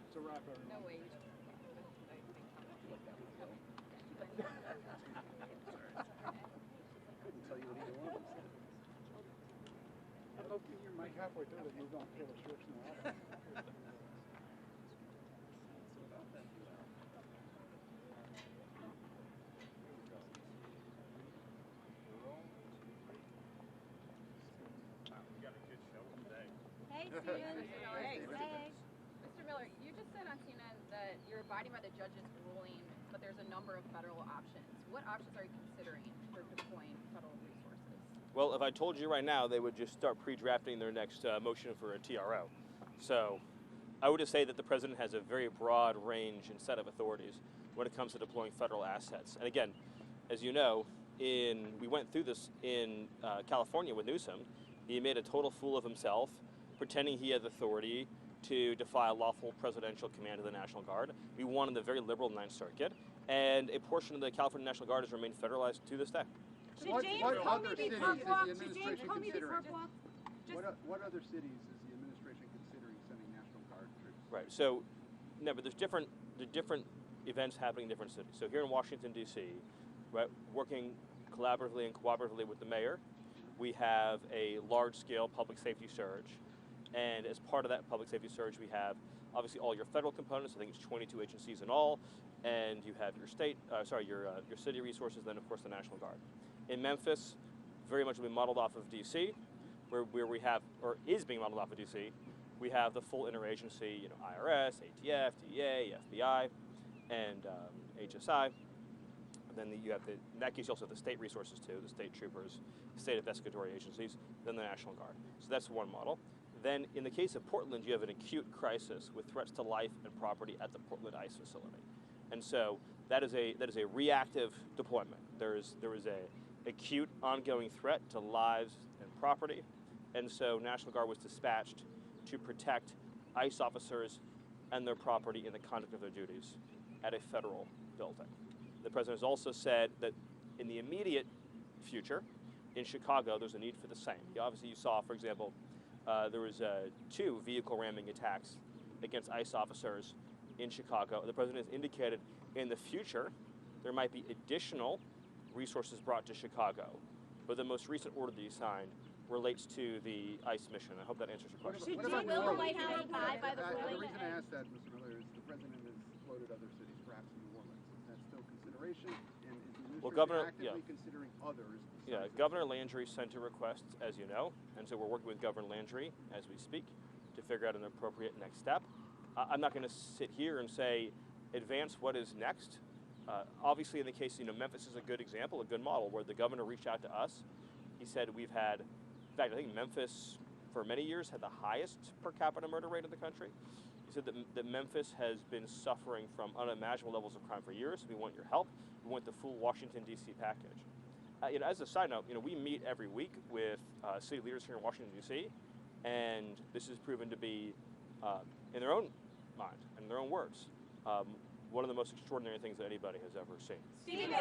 It's a wrapper. No way. Couldn't tell you what either one of them said. I'd love to hear Mike halfway through that moved on Taylor Swift's new album. Hey, Steven. Hey. Mr. Miller, you just said on CNN that you're abiding by the judge's ruling, but there's a number of federal options. What options are you considering for deploying federal resources? Well, if I told you right now, they would just start pre-drafting their next motion for a TRO. So I would just say that the president has a very broad range and set of authorities when it comes to deploying federal assets. And again, as you know, we went through this in California with Newsom. He made a total fool of himself, pretending he had authority to defy lawful presidential command of the National Guard. We won in the very liberal Ninth Circuit, and a portion of the California National Guard has remained federalized to this day. What other cities is the administration considering? What other cities is the administration considering sending National Guard troops? Right. So, no, but there's different events happening in different cities. So here in Washington D.C., right, working collaboratively and cooperatively with the mayor, we have a large-scale public safety surge. And as part of that public safety surge, we have obviously all your federal components. I think it's 22 agencies in all, and you have your state, your city resources. Then of course the National Guard. In Memphis, very much will be modeled off of D.C., where we have, or is being modeled off of D.C. We have the full interagency, IRS, ATF, DEA, FBI, and HSI. And then you have in that case you also have the state resources too, the state troopers, state investigatory agencies, then the National Guard. So that's one model. Then in the case of Portland, you have an acute crisis with threats to life and property at the Portland ICE facility. And so that is a reactive deployment. There is a acute ongoing threat to lives and property. And so National Guard was dispatched to protect ICE officers and their property in the conduct of their duties at a federal building. The president has also said that in the immediate future, in Chicago, there's a need for the same. Obviously, you saw, for example, there was 2 vehicle ramming attacks against ICE officers in Chicago. The president has indicated in the future there might be additional resources brought to Chicago, but the most recent order that he signed relates to the ICE mission. I hope that answers your question. Will the White House abide by the ruling? The reason I asked that, Mr. Miller, is the president has floated other cities, perhaps in New Orleans. Is that still consideration? And is the administration actively considering others? Yeah, Governor Landry sent a request, as you know, and so we're working with Governor Landry as we speak to figure out an appropriate next step. I'm not going to sit here and say advance what is next. Obviously, in the case, Memphis is a good example, a good model, where the governor reached out to us. He said we've had, in fact, I think Memphis for many years had the highest per capita murder rate in the country. He said that Memphis has been suffering from unimaginable levels of crime for years. We want your help. We want the full Washington, D.C. package. As a side note, we meet every week with city leaders here in Washington, D.C., and this has proven to be, in their own mind and in their own words, one of the most extraordinary things that anybody has ever seen. Steven,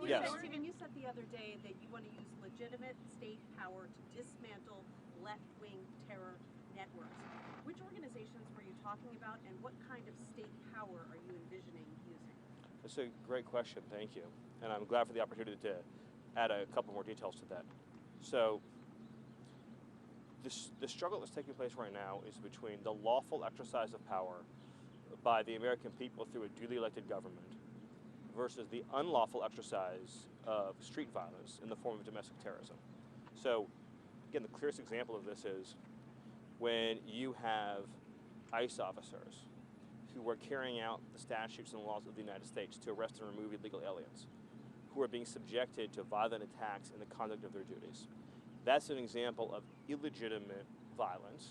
Yes. Steven, you said the other day that you want to use legitimate state power to dismantle left-wing terror networks. Which organizations were you talking about, and what kind of state power are you envisioning using? That's a great question, thank you. And I'm glad for the opportunity to add a couple more details to that. So, the struggle that's taking place right now is between the lawful exercise of power by the American people through a duly elected government versus the unlawful exercise of street violence in the form of domestic terrorism. So, again, the clearest example of this is when you have ICE officers who are carrying out the statutes and laws of the United States to arrest and remove illegal aliens, who are being subjected to violent attacks in the conduct of their duties. That's an example of illegitimate violence,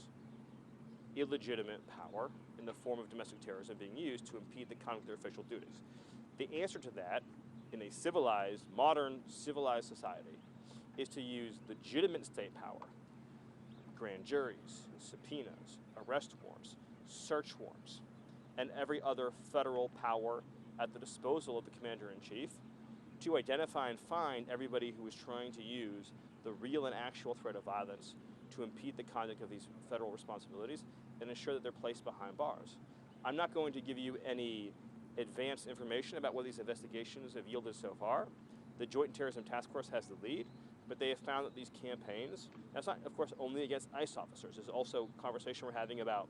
illegitimate power in the form of domestic terrorism being used to impede the conduct of their official duties. The answer to that in a civilized, modern, civilized society is to use legitimate state power, grand juries, subpoenas, arrest warrants, search warrants, and every other federal power at the disposal of the commander-in-chief to identify and find everybody who is trying to use the real and actual threat of violence to impede the conduct of these federal responsibilities and ensure that they're placed behind bars. I'm not going to give you any advanced information about what these investigations have yielded so far. The Joint Terrorism Task Force has the lead, but they have found that these campaigns, that's not, of course, only against ICE officers. There's also conversation we're having about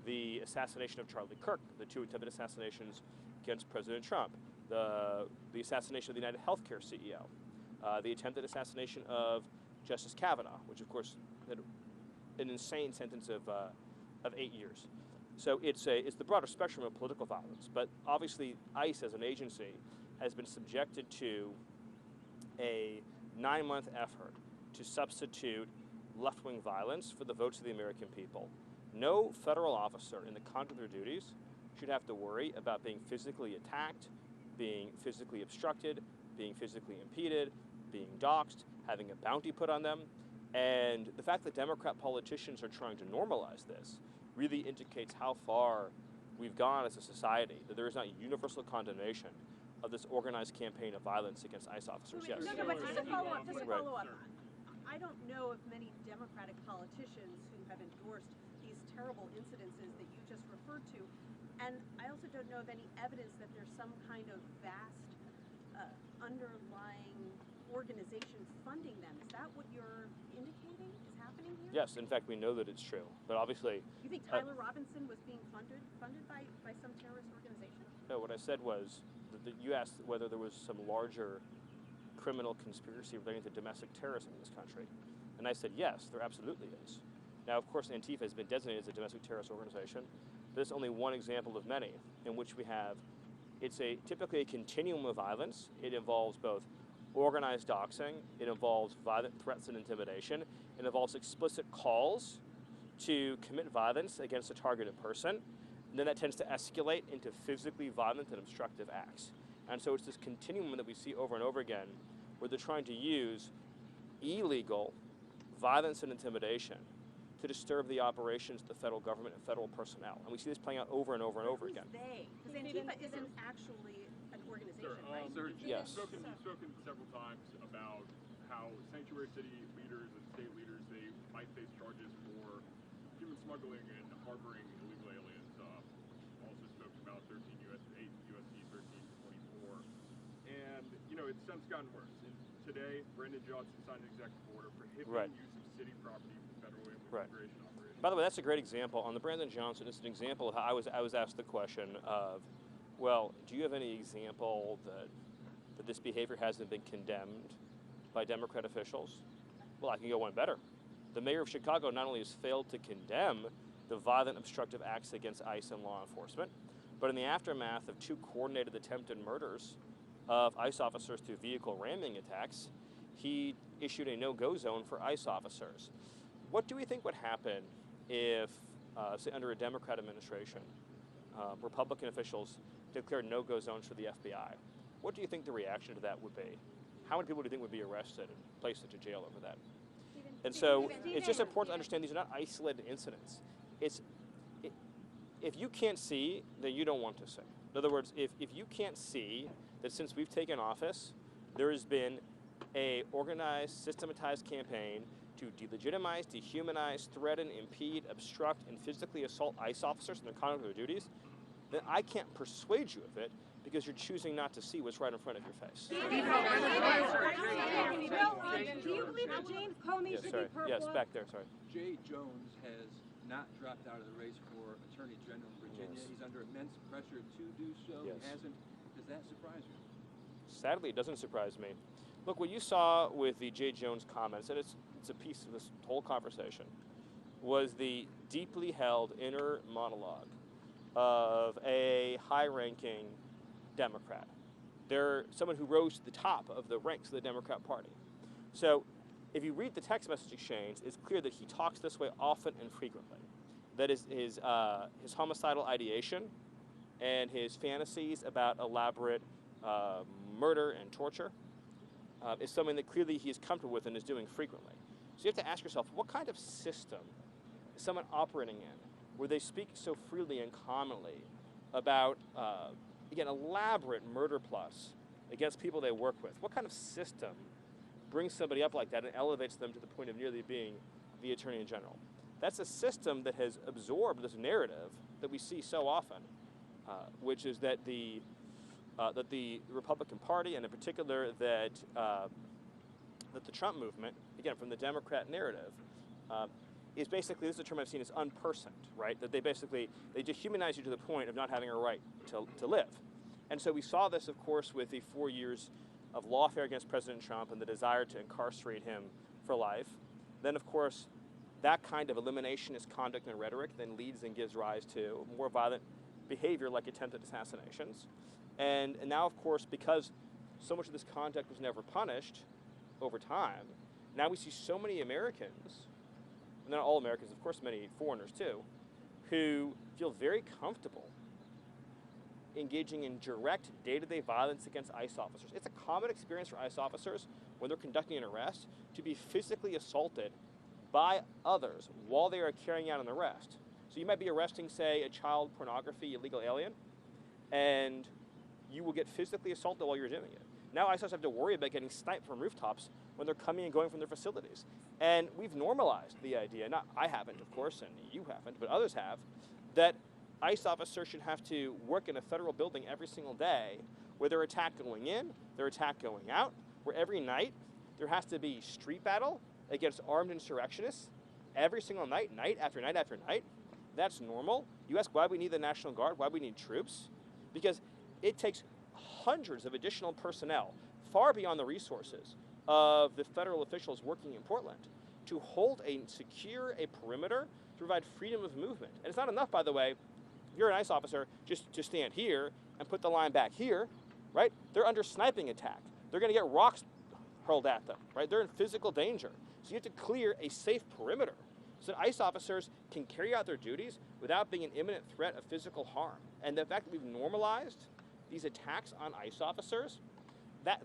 the assassination of Charlie Kirk, the 2 attempted assassinations against President Trump, the assassination of the United Healthcare CEO, the attempted assassination of Justice Kavanaugh, which of course had an insane sentence of 8 years. So it's the broader spectrum of political violence, but obviously ICE as an agency has been subjected to a 9-month effort to substitute left-wing violence for the votes of the American people. No federal officer in the conduct of their duties should have to worry about being physically attacked, being physically obstructed, being physically impeded, being doxxed, having a bounty put on them. And the fact that Democrat politicians are trying to normalize this really indicates how far we've gone as a society, that there is not universal condemnation of this organized campaign of violence against ICE officers. Yes. No, but just to follow up, I don't know of many Democratic politicians who have endorsed these terrible incidences that you just referred to. And I also don't know of any evidence that there's some kind of vast underlying organization funding them. Is that what you're indicating is happening here? Yes, in fact, we know that it's true. But obviously... You think Tyler Robinson was being funded by some terrorist organization? No, what I said was that you asked whether there was some larger criminal conspiracy relating to domestic terrorism in this country. And I said, yes, there absolutely is. Now, of course, Antifa has been designated as a domestic terrorist organization. This is only one example of many in which we have, it's typically a continuum of violence. It involves both organized doxing, it involves violent threats and intimidation, it involves explicit calls to commit violence against a targeted person, and then that tends to escalate into physically violent and obstructive acts. And so it's this continuum that we see over and over again where they're trying to use illegal violence and intimidation to disturb the operations of the federal government and federal personnel. And we see this playing out over and over and over again. They? Because Antifa isn't actually an organization, right? Sir, yes. You've spoken several times about how sanctuary city leaders and state leaders, they might face charges for human smuggling and harboring illegal aliens. Also spoke about 8 USC 1324. And, you know, it's since gotten worse. And today, Brandon Johnson signed an executive order prohibiting use of city property for federal immigration operations. By the way, that's a great example. On the Brandon Johnson, it's an example of how I was asked the question of, well, do you have any example that this behavior hasn't been condemned by Democrat officials? Well, I can go one better. The mayor of Chicago not only has failed to condemn the violent obstructive acts against ICE and law enforcement, but in the aftermath of 2 coordinated attempted murders of ICE officers through vehicle ramming attacks, he issued a no-go zone for ICE officers. What do we think would happen if, say, under a Democrat administration, Republican officials declared no-go zones for the FBI? What do you think the reaction to that would be? How many people do you think would be arrested and placed into jail over that? And so it's just important to understand these are not isolated incidents. If you can't see, then you don't want to see. In other words, if you can't see that since we've taken office, there has been a organized, systematized campaign to delegitimize, dehumanize, threaten, impede, obstruct, and physically assault ICE officers in their conduct of their duties, then I can't persuade you of it because you're choosing not to see what's right in front of your face. Do you believe that James Comey should be purple? Yes, back there, sorry. Jay Jones has not dropped out of the race for Attorney General in Virginia. Yes. He's under immense pressure to do so. Yes. He hasn't. Does that surprise you? Sadly, it doesn't surprise me. Look, what you saw with the Jay Jones comments, and it's a piece of this whole conversation, was the deeply held inner monologue of a high-ranking Democrat. They're someone who rose to the top of the ranks of the Democrat Party. So if you read the text message exchange, it's clear that he talks this way often and frequently. That is his homicidal ideation and his fantasies about elaborate murder and torture is something that clearly he is comfortable with and is doing frequently. So you have to ask yourself, what kind of system is someone operating in where they speak so freely and commonly about, again, elaborate murder plots against people they work with? What kind of system brings somebody up like that and elevates them to the point of nearly being the Attorney General? That's a system that has absorbed this narrative that we see so often, which is that the Republican Party, and in particular that the Trump movement, again from the Democrat narrative, is basically, this is a term I've seen, is unpersoned, right? That they dehumanize you to the point of not having a right to live. And so we saw this, of course, with the 4 years of lawfare against President Trump and the desire to incarcerate him for life. Then, of course, that kind of eliminationist conduct and rhetoric then leads and gives rise to more violent behavior like attempted assassinations. And now, of course, because so much of this conduct was never punished over time, now we see so many Americans, and not all Americans, of course, many foreigners too, who feel very comfortable engaging in direct day-to-day violence against ICE officers. It's a common experience for ICE officers when they're conducting an arrest to be physically assaulted by others while they are carrying out an arrest. So you might be arresting, say, a child pornography illegal alien, and you will get physically assaulted while you're doing it. Now ICE officers have to worry about getting sniped from rooftops when they're coming and going from their facilities. And we've normalized the idea, not I haven't, of course, and you haven't, but others have, that ICE officers should have to work in a federal building every single day where they're attacked going in, they're attacked going out, where every night there has to be street battle against armed insurrectionists every single night, night after night after night. That's normal. You ask why we need the National Guard, why we need troops? Because it takes hundreds of additional personnel, far beyond the resources of the federal officials working in Portland, to hold and secure a perimeter to provide freedom of movement. And it's not enough, by the way, if you're an ICE officer, just to stand here and put the line back here, right? They're under sniping attack. They're going to get rocks hurled at them, right? They're in physical danger. So you have to clear a safe perimeter so that ICE officers can carry out their duties without being an imminent threat of physical harm. And the fact that we've normalized these attacks on ICE officers,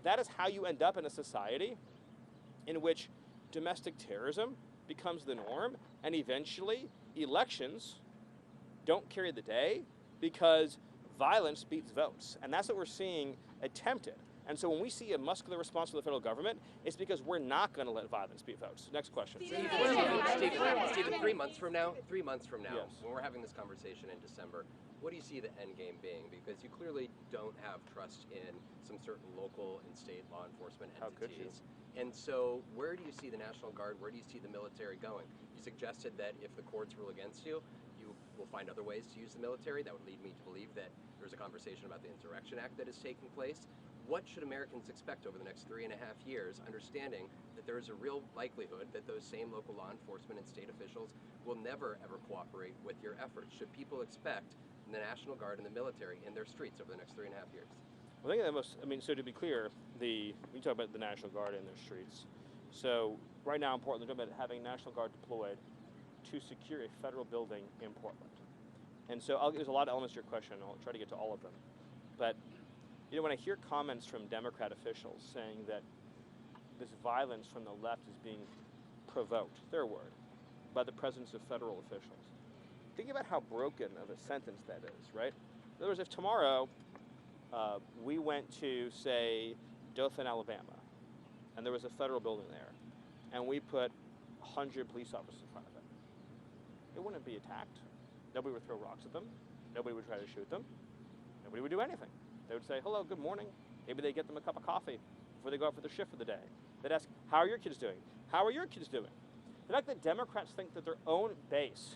that is how you end up in a society in which domestic terrorism becomes the norm, and eventually elections don't carry the day because violence beats votes. And that's what we're seeing attempted. And so when we see a muscular response from the federal government, it's because we're not going to let violence beat votes. Next question. Stephen, 3 months from now, yes, when we're having this conversation in December, what do you see the end game being? Because you clearly don't have trust in some certain local and state law enforcement entities. How could you? And so where do you see the National Guard, where do you see the military going? You suggested that if the courts rule against you, you will find other ways to use the military. That would lead me to believe that there's a conversation about the Insurrection Act that is taking place. What should Americans expect over the next 3.5 years, understanding that there is a real likelihood that those same local law enforcement and state officials will never, ever cooperate with your efforts? Should people expect the National Guard and the military in their streets over the next 3.5 years? I think so to be clear, we talk about the National Guard in their streets. So right now in Portland, we're talking about having National Guard deployed to secure a federal building in Portland. And so there's a lot of elements to your question, and I'll try to get to all of them. But you know, when I hear comments from Democrat officials saying that this violence from the left is being provoked, their word, by the presence of federal officials, think about how broken of a sentence that is, right? In other words, if tomorrow we went to, say, Dothan, Alabama, and there was a federal building there, and we put 100 police officers in front of it, it wouldn't be attacked. Nobody would throw rocks at them. Nobody would try to shoot them. Nobody would do anything. They would say, hello, good morning. Maybe they get them a cup of coffee before they go out for their shift for the day. They'd ask, how are your kids doing? How are your kids doing? The fact that Democrats think that their own base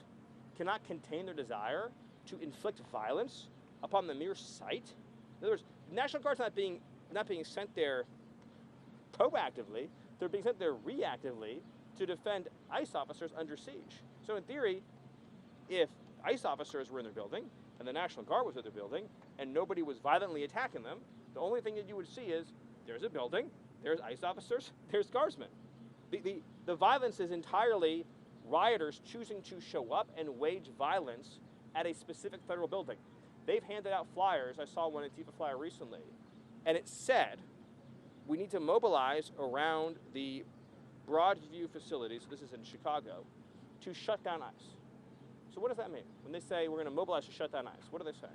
cannot contain their desire to inflict violence upon the mere sight. In other words, the National Guard's not being sent there proactively. They're being sent there reactively to defend ICE officers under siege. So in theory, if ICE officers were in their building and the National Guard was in their building and nobody was violently attacking them, the only thing that you would see is there's a building, there's ICE officers, there's guardsmen. The violence is entirely rioters choosing to show up and wage violence at a specific federal building. They've handed out flyers. I saw one Antifa flyer recently, and it said, we need to mobilize around the Broadview facilities, so this is in Chicago, to shut down ICE. So what does that mean? When they say we're going to mobilize to shut down ICE, what are they saying?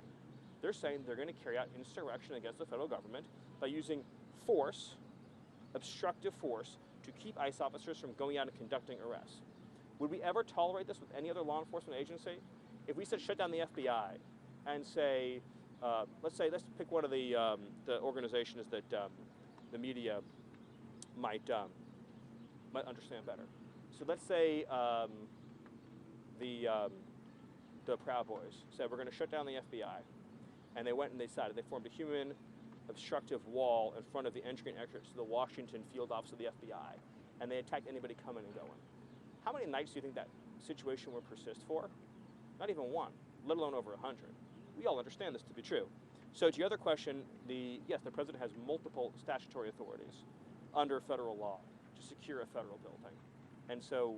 They're saying they're going to carry out insurrection against the federal government by using force, obstructive force, to keep ICE officers from going out and conducting arrests. Would we ever tolerate this with any other law enforcement agency? If we said shut down the FBI and say, let's pick one of the organizations that the media might understand better. So let's say the Proud Boys said we're going to shut down the FBI, and they went and they decided they formed a human obstructive wall in front of the entry and exit to the Washington field office of the FBI, and they attacked anybody coming and going. How many nights do you think that situation would persist for? Not even one, let alone over 100. We all understand this to be true. So to your other question, yes, the president has multiple statutory authorities under federal law to secure a federal building. And so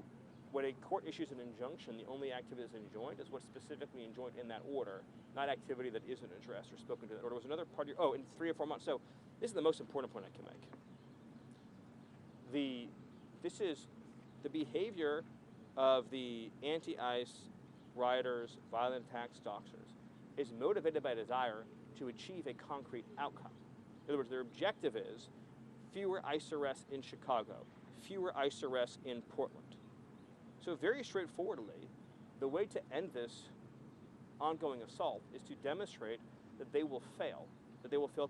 when a court issues an injunction, the only activity that's enjoined is what's specifically enjoined in that order, not activity that isn't addressed or spoken to that order. Was another part of your, in 3 or 4 months. So this is the most important point I can make. This is the behavior of the anti-ICE rioters, violent attack stalkers, is motivated by a desire to achieve a concrete outcome. In other words, their objective is fewer ICE arrests in Chicago, fewer ICE arrests in Portland. So very straightforwardly, the way to end this ongoing assault is to demonstrate that they will fail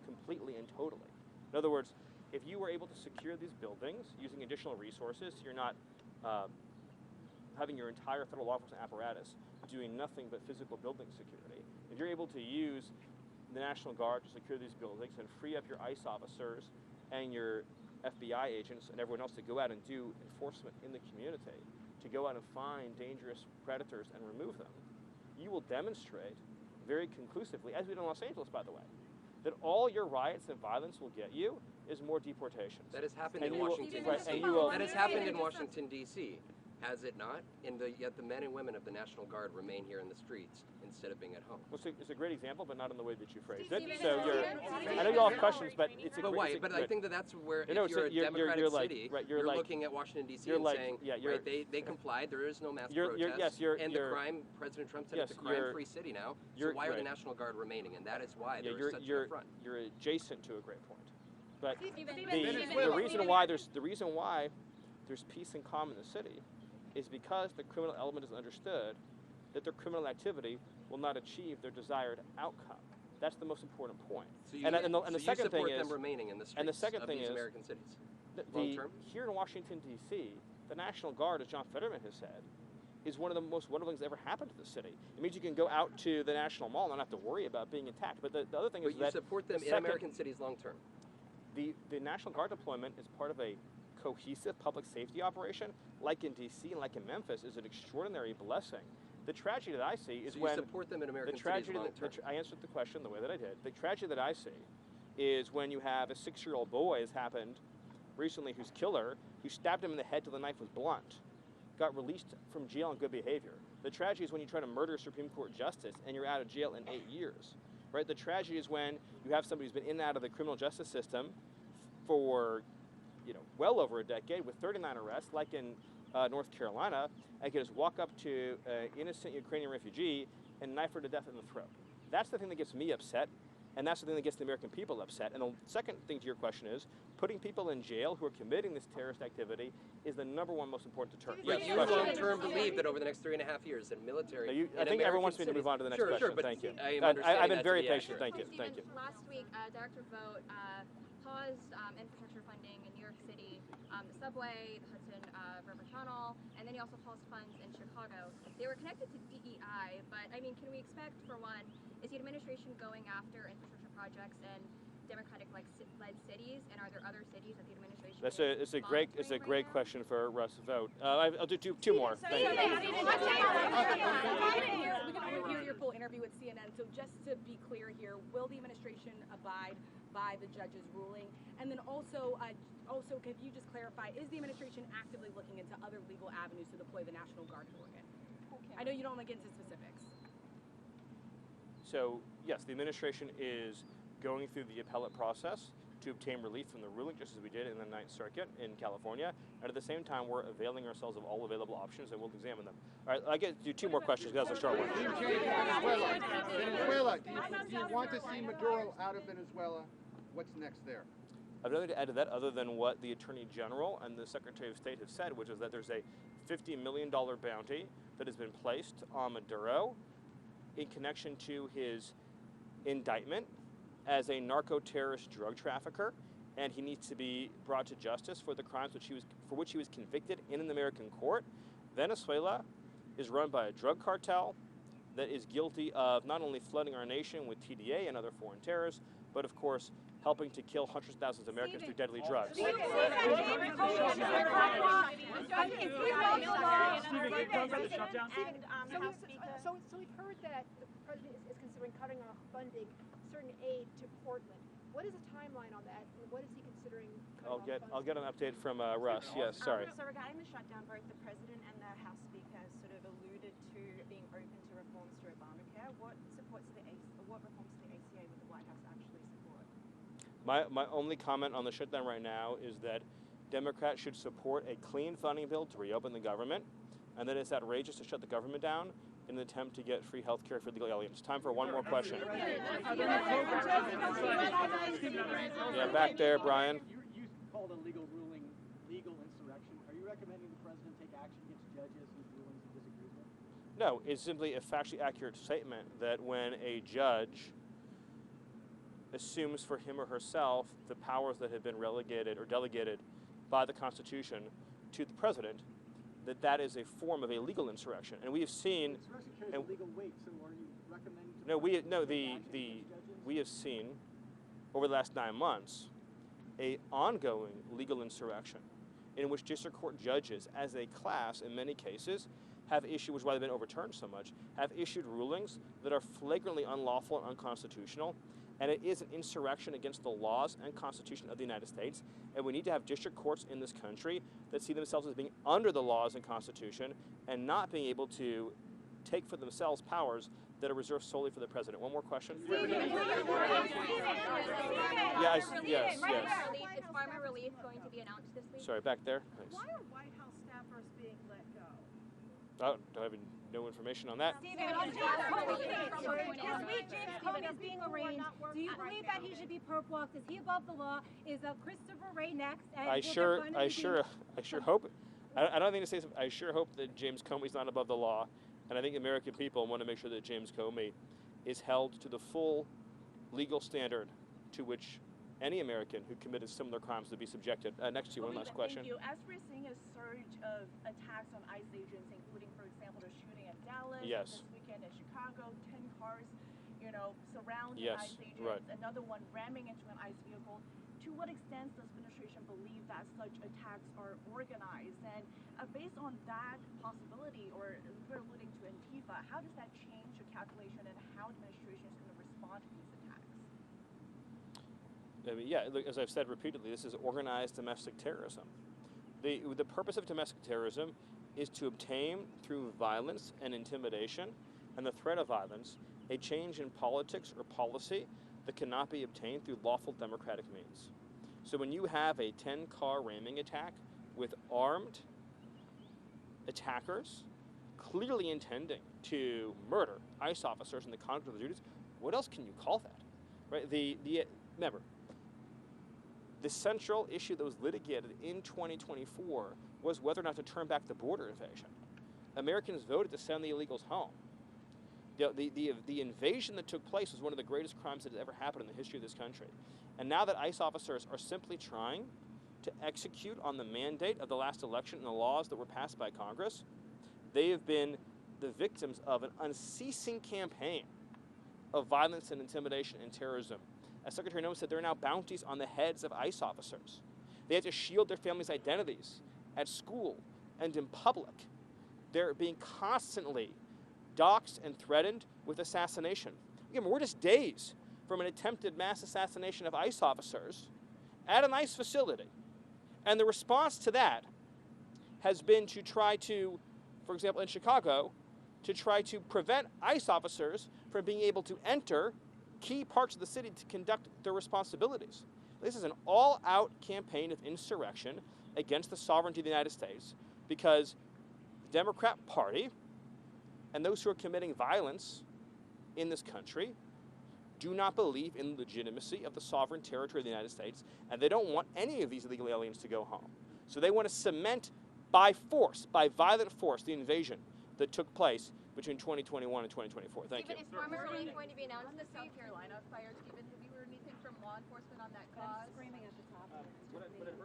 completely and totally. In other words, if you were able to secure these buildings using additional resources, you're not having your entire federal law enforcement apparatus doing nothing but physical building security. If you're able to use the National Guard to secure these buildings and free up your ICE officers and your FBI agents and everyone else to go out and do enforcement in the community, to go out and find dangerous predators and remove them, you will demonstrate very conclusively, as we did in Los Angeles, by the way, that all your riots and violence will get you is more deportations. That has happened And in you will- Washington, right, D.C. and you will- That has happened in Washington, D.C., has it not? Yet the men and women of the National Guard remain here in the streets instead of being at home. Well, it's a great example, but not in the way that you phrased it. So I know you all have questions, but it's a But great, why? it's a But great, I think that's where, if No, you're a democratic you're like- city, right, you're like- looking at Washington, D.C. you're and like- saying, yeah, you're- right, they complied, there is no mass You're- protest, yes, and the crime, President Trump said yes, it's a crime-free city now, so you're- why are the right. National Guard remaining? And that is why yeah, there is such an affront. you're adjacent to a great point. But Stephen, the reason why there's peace and calm in the city is because the criminal element is understood that their criminal activity will not achieve their desired outcome. That's the most important point. So you, and the so second you support thing them is, remaining in the streets and the second of thing these is, American cities? the here in Washington, D.C., the National Guard, as John Fetterman has said, is one of the most wonderful things that ever happened to the city. It means you can go out to the National Mall and not have to worry about being attacked. But the other thing is But that you support them in second, American cities long term. The National Guard deployment is part of a cohesive public safety operation, like in D.C. and like in Memphis, is an extraordinary blessing. The tragedy that I see is So when you support them in American the tragedy cities long term. I answered the question the way that I did. The tragedy that I see is when you have a 6-year-old boy, has happened recently, whose killer, who stabbed him in the head till the knife was blunt, got released from jail on good behavior. The tragedy is when you try to murder Supreme Court justice and you're out of jail in 8 years, right? The tragedy is when you have somebody who's been in and out of the criminal justice system for, well over a decade with 39 arrests, like in North Carolina, and can just walk up to an innocent Ukrainian refugee and knife her to death in the throat. That's the thing that gets me upset, and that's the thing that gets the American people upset. And the second thing to your question is, putting people in jail who are committing this terrorist activity is the #1 most important deterrent. But Yes, you question. long term believe that over the next 3.5 years, that military. No, I think everyone wants me to move on to the next question. Sure, but Thank you. I am I've understanding been that very to be patient. accurate. Thank you. Last week, Director Vogt paused infrastructure funding in New York City, the subway, the Hudson River Tunnel, and then he also paused funds in Chicago. They were connected to DEI, but can we expect, for one, is the administration going after infrastructure projects in Democratic-led cities, and are there other cities that the administration? It's a great question for Russ Vogt. I'll do two more. Thank you. We're going to hear your full interview with CNN. So just to be clear here, will the administration abide by the judge's ruling? And then also, could you just clarify, is the administration actively looking into other legal avenues to deploy the National Guard in Oregon? I know you don't want to get into specifics. So, yes, the administration is going through the appellate process to obtain relief from the ruling, just as we did in the Ninth Circuit in California. And at the same time, we're availing ourselves of all available options, and we'll examine them. All right, I get to do 2 more questions. That's a short one. Venezuela. Do you want to see Maduro out of Venezuela? What's next there? I've nothing to add to that other than what the Attorney General and the Secretary of State have said, which is that there's a $50 million bounty that has been placed on Maduro in connection to his indictment as a narco-terrorist drug trafficker, and he needs to be brought to justice for the crimes for which he was convicted in an American court. Venezuela is run by a drug cartel that is guilty of not only flooding our nation with TDA and other foreign terrorists, but of course helping to kill hundreds of thousands of Americans through deadly drugs. So we've heard that the president is considering cutting off funding, certain aid to Portland. What is the timeline on that, and what is he considering cutting off? I'll get an update from Russ. Yes, sorry. So regarding the shutdown, both the president and the House Speaker sort of alluded to being open to reforms to Obamacare. What reforms to the ACA would the White House actually support? My only comment on the shutdown right now is that Democrats should support a clean funding bill to reopen the government, and that it's outrageous to shut the government down in an attempt to get free health care for illegal aliens. Time for one more question. Yeah, back there, Brian. You called a legal ruling legal insurrection. Are you recommending the president take action against judges whose rulings he disagrees with? No, it's simply a factually accurate statement that when a judge assumes for him or herself the powers that have been relegated or delegated by the Constitution to the president, that is a form of a legal insurrection, and we have seen. Insurrection carries legal weight. So are you recommending? We have seen over the last 9 months a ongoing legal insurrection, in which district court judges, as a class, in many cases, have issued, which is why they've been overturned so much, have issued rulings that are flagrantly unlawful and unconstitutional. And it is an insurrection against the laws and Constitution of the United States. And we need to have district courts in this country that see themselves as being under the laws and Constitution and not being able to take for themselves powers that are reserved solely for the president. One more question? Yes. Is farmer relief going to be announced this week? Sorry, back there. Thanks. Why are White House staffers being let go? Oh, do I have no information on that? This week, James Comey is being arraigned. Do you believe that he should be perp walked? Is he above the law? Is Christopher Wray next? And I sure hope. I don't think to say something. I sure hope that James Comey's not above the law, and I think American people want to make sure that James Comey is held to the full legal standard to which any American who committed similar crimes would be subjected. Next to you, one last question. Thank you. As we're seeing a surge of attacks on ICE agents, including, for example, the shooting at Dallas, yes, this weekend in Chicago, 10 cars, surrounding yes, ICE agents, right, another one ramming into an ICE vehicle. To what extent does the administration believe that such attacks are organized? And based on that possibility, or we're alluding to Antifa, how does that change your calculation and how the administration is going to respond to these attacks? I mean, yeah, look, as I've said repeatedly, this is organized domestic terrorism. The purpose of domestic terrorism is to obtain, through violence and intimidation and the threat of violence, a change in politics or policy that cannot be obtained through lawful democratic means. So when you have a 10-car ramming attack with armed attackers clearly intending to murder ICE officers in the conduct of their duties, what else can you call that? Right? Remember, the central issue that was litigated in 2024 was whether or not to turn back the border invasion. Americans voted to send the illegals home. The invasion that took place was one of the greatest crimes that has ever happened in the history of this country. And now that ICE officers are simply trying to execute on the mandate of the last election and the laws that were passed by Congress, they have been the victims of an unceasing campaign of violence and intimidation and terrorism. As Secretary Noem said, there are now bounties on the heads of ICE officers. They have to shield their families' identities at school and in public. They're being constantly doxxed and threatened with assassination. Again, we're just days from an attempted mass assassination of ICE officers at an ICE facility. And the response to that has been to try to, for example, in Chicago, to try to prevent ICE officers from being able to enter key parts of the city to conduct their responsibilities. This is an all-out campaign of insurrection against the sovereignty of the United States because the Democrat Party and those who are committing violence in this country do not believe in the legitimacy of the sovereign territory of the United States, and they don't want any of these illegal aliens to go home. So they want to cement by force, by violent force, the invasion that took place between 2021 and 2024. Thank you. Is former relief going to be announced On this the South week? Carolina fire, Stephen, have you heard anything from law enforcement on that cause? Screaming at the top. What I heard